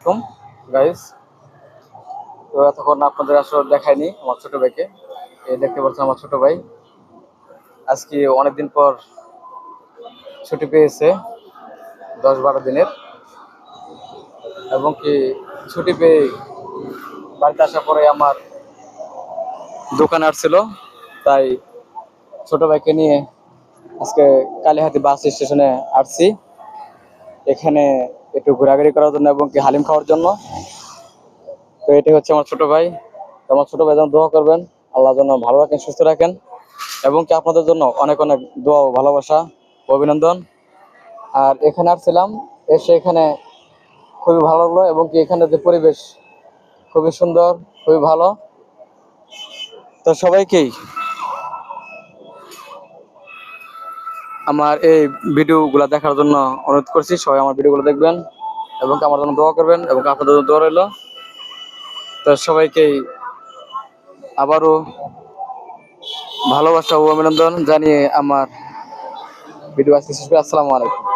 কম guys, তো এতক্ষণ আপনাদের আসলে দেখায়নি আমার ছোট ভাইকে। এই দেখতে পাচ্ছেন আমার ছোট ভাই আজকে অনেকদিন পর ছুটি পেয়েছে, 10-12 দিনের। এবং কি ছুটি পেয়ে বাড়িতে আসার পরে আমার দোকান আসছিল, তাই ছোট ভাইকে নিয়ে আজকে কালীহাতি বাস স্টেশনে আসছি, এখানে একটু ঘোরাঘুরি করার জন্য এবং কি হালিম খাওয়ার জন্য। তো এটাই হচ্ছে আমার ছোট ভাই। তো আমার ছোট ভাই যেন দোয়া করবেন, আল্লাহ যেন ভালো রাখেন, সুস্থ রাখেন, এবং কি আপনাদের জন্য অনেক অনেক দোয়া ও ভালোবাসা ও অভিনন্দন। আর এখানে আসছিলাম, এসে এখানে খুবই ভালো লাগলো, এবং কি এখানে যে পরিবেশ খুবই সুন্দর, খুবই ভালো। তো সবাইকেই আমার এই ভিডিওগুলো দেখার জন্য অনুরোধ করছি, সবাই আমার ভিডিওগুলো দেখবেন এবং আমার জন্য দোয়া করবেন, এবং আপনাদের জন্য দোয়া রইল। তো সবাইকেই আবারও ভালোবাসা ও অভিনন্দন জানিয়ে আমার ভিডিও আজকে শেষ করি। আসসালামু আলাইকুম।